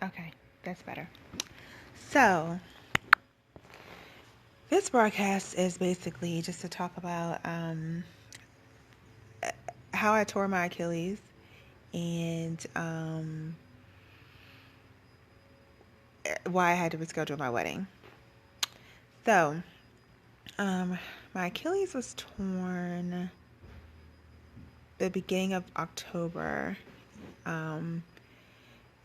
Okay, that's better. So, this broadcast is basically just to talk about how I tore my Achilles and why I had to reschedule my wedding. So, um, my Achilles was torn the beginning of October. Um,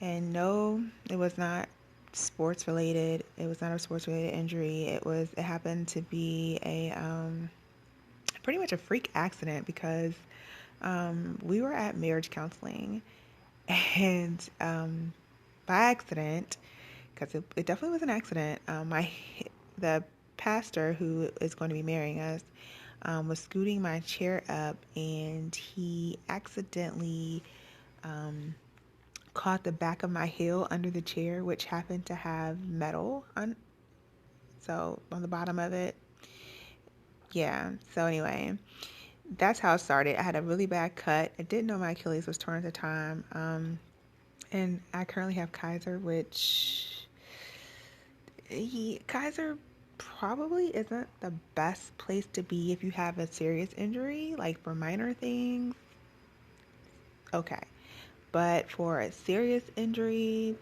and no, it was not sports related. It was not a sports related injury. It happened to be a pretty much a freak accident because we were at marriage counseling and by accident, because it definitely was an accident, the pastor who is going to be marrying us was scooting my chair up and he accidentally um, caught the back of my heel under the chair, which happened to have metal on the bottom of it. Yeah. So anyway, that's how it started. I had a really bad cut. I didn't know my Achilles was torn at the time. And I currently have Kaiser, which Kaiser probably isn't the best place to be if you have a serious injury, like for minor things. Okay. But for a serious injury,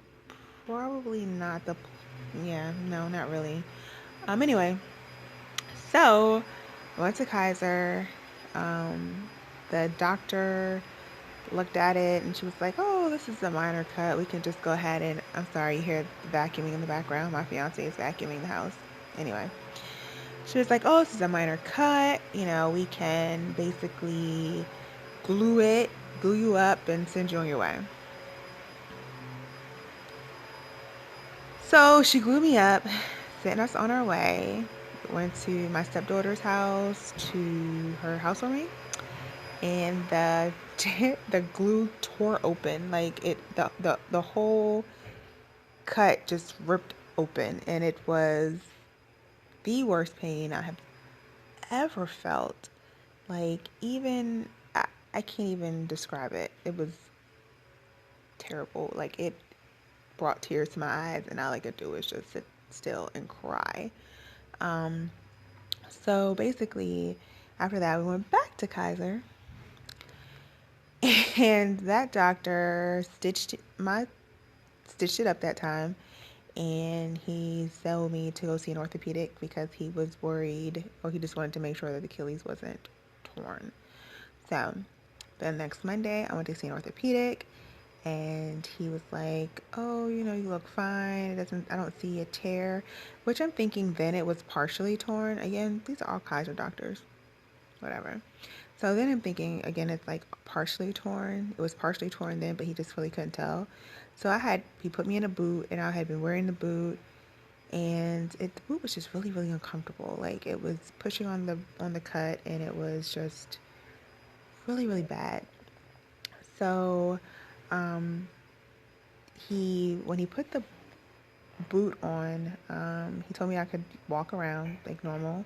probably not yeah, no, not really. Anyway, so I went to Kaiser. Um, the doctor looked at it and she was like, "Oh, this is a minor cut. We can just go ahead and I'm sorry, you hear the vacuuming in the background. My fiance is vacuuming the house." Anyway, she was like, "Oh, this is a minor cut. We can basically glue it, glue you up, and send you on your way." So she glued me up, sent us on our way. Went to my stepdaughter's house, to her housewarming, and the the glue tore open. Like the whole cut just ripped open, and it was the worst pain I have ever felt. Like even I can't even describe it. It was terrible. Like it brought tears to my eyes, and all I could do was just sit still and cry. Um, so basically, after that, we went back to Kaiser, and that doctor stitched it up that time, and he told me to go see an orthopedic because he was worried, or he just wanted to make sure that the Achilles wasn't torn. So the next Monday, I went to see an orthopedic, and he was like, "Oh, you look fine. I don't see a tear," which I'm thinking then it was partially torn. Again, these are all Kaiser doctors, whatever. So then I'm thinking again, it's like partially torn. It was partially torn then, but he just really couldn't tell. So he put me in a boot, and I had been wearing the boot, and the boot was just really, really uncomfortable. Like it was pushing on the cut, and it was just really, really bad. So, um, when he put the boot on, he told me I could walk around like normal.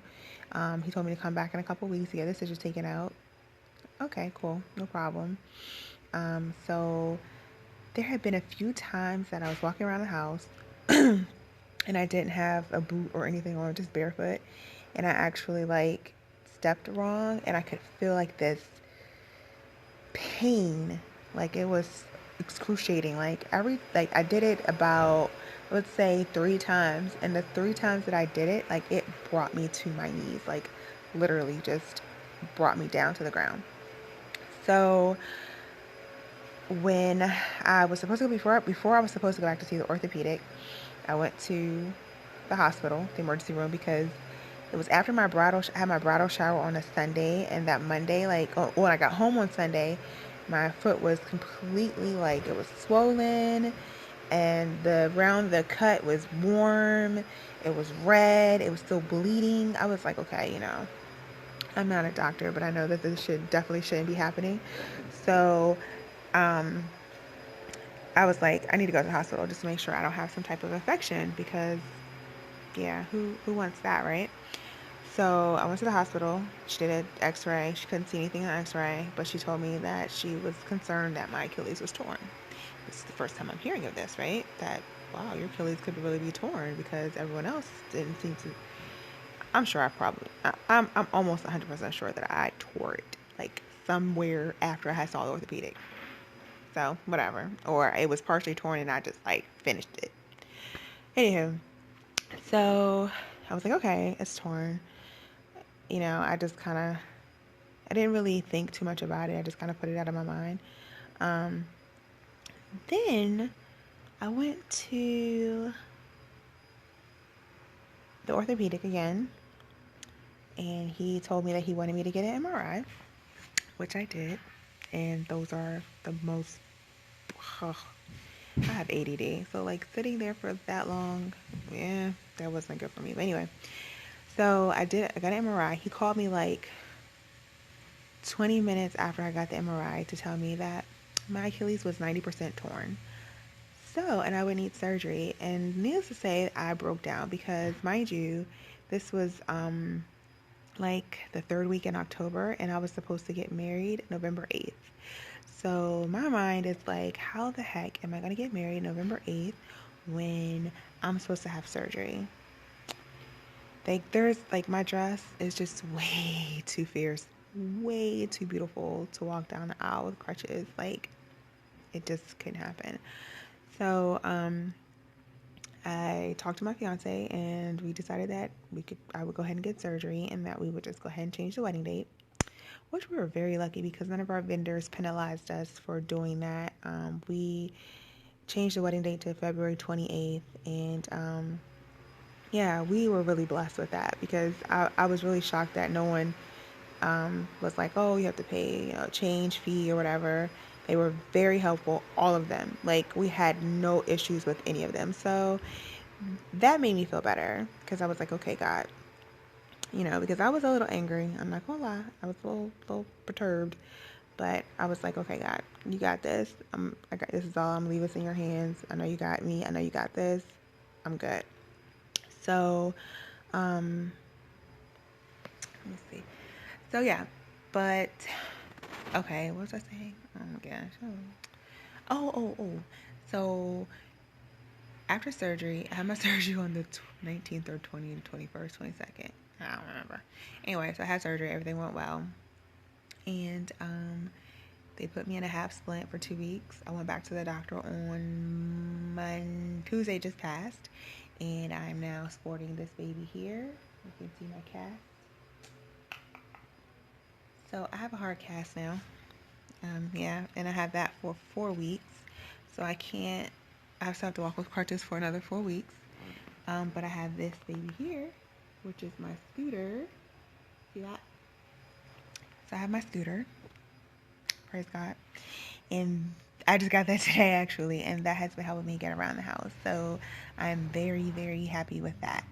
He told me to come back in a couple weeks to get the stitches taken out. Okay, cool, no problem. So there had been a few times that I was walking around the house and I didn't have a boot or anything on, just barefoot, and I actually like stepped wrong, and I could feel like this pain, like it was excruciating. Like I did it about, let's say, 3 times, and the 3 times that I did it, like it brought me to my knees, like literally just brought me down to the ground. So when I was supposed to go before I was supposed to go back to see the orthopedic, I went to the hospital, the emergency room, because it was after I had my bridal shower on a Sunday, and that Monday, like when I got home on Sunday, my foot was completely like it was swollen, and around the cut was warm. It was red. It was still bleeding. I was like, okay, I'm not a doctor, but I know that this definitely shouldn't be happening. So, um, I was like, I need to go to the hospital just to make sure I don't have some type of infection because, yeah, who wants that, right? So I went to the hospital. She did an X-ray. She couldn't see anything in the X-ray, but she told me that she was concerned that my Achilles was torn. this is the first time I'm hearing of this, right? That, wow, your Achilles could really be torn because everyone else didn't seem to. I'm sure I'm almost 100% sure that I tore it like somewhere after I saw the orthopedic. So, whatever. Or it was partially torn and I just like finished it. Anywho, so I was like, okay, it's torn. I just kind of, I didn't really think too much about it. I just kind of put it out of my mind. Um, then I went to the orthopedic again, and he told me that he wanted me to get an MRI, which I did. And those are the most, I have ADD. So, like, sitting there for that long, yeah, that wasn't good for me. But anyway, so I got an MRI. He called me like 20 minutes after I got the MRI to tell me that my Achilles was 90% torn. So, and I would need surgery. And needless to say, I broke down because, mind you, this was like the third week in October, and I was supposed to get married November 8th. So my mind is like, how the heck am I going to get married November 8th when I'm supposed to have surgery? Like, there's like, my dress is just way too fierce, way too beautiful to walk down the aisle with crutches. Like, it just couldn't happen. So, I talked to my fiance and we decided that I would go ahead and get surgery and that we would just go ahead and change the wedding date, which we were very lucky because none of our vendors penalized us for doing that. We changed the wedding date to February 28th, and yeah, we were really blessed with that because I was really shocked that no one was like, oh, you have to pay, change fee or whatever. They were very helpful, all of them. Like, we had no issues with any of them. So that made me feel better because I was like, okay, God, because I was a little angry. I'm not gonna lie, I was a little perturbed, but I was like, okay, God, you got this. I got this. Is all. I'm leaving this in your hands. I know you got me. I know you got this. I'm good. So, um, let me see. So yeah, but okay, what was I saying? Oh my gosh. Oh. So after surgery, I had my surgery on the 19th or 20th, 21st, 22nd. I don't remember. Anyway, so I had surgery. Everything went well. And they put me in a half splint for 2 weeks. I went back to the doctor on Tuesday just passed. And I'm now sporting this baby here. You can see my cast. So I have a hard cast now. Yeah, and I have that for 4 weeks. So I still have to walk with crutches for another 4 weeks. But I have this baby here, which is my scooter. See that? So I have my scooter. Praise God. And I just got that today, actually, and that has been helping me get around the house. So I'm very, very happy with that.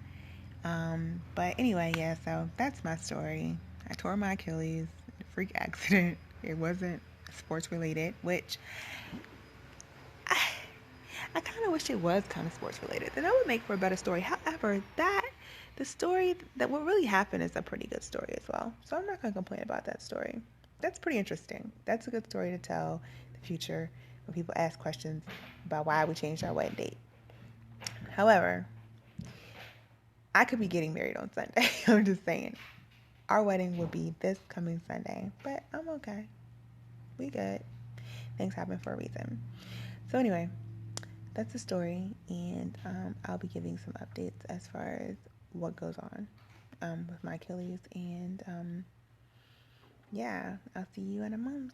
But anyway, yeah, so that's my story. I tore my Achilles, freak accident. It wasn't sports related, which I kind of wish it was kind of sports related. Then that would make for a better story. However, the story that what really happened is a pretty good story as well. So I'm not going to complain about that story. That's pretty interesting. That's a good story to tell in the future when people ask questions about why we changed our wedding date. However, I could be getting married on Sunday. I'm just saying. Our wedding will be this coming Sunday, but I'm okay. We good. Things happen for a reason. So anyway, that's the story, and I'll be giving some updates as far as what goes on with my Achilles, and yeah, I'll see you in a month.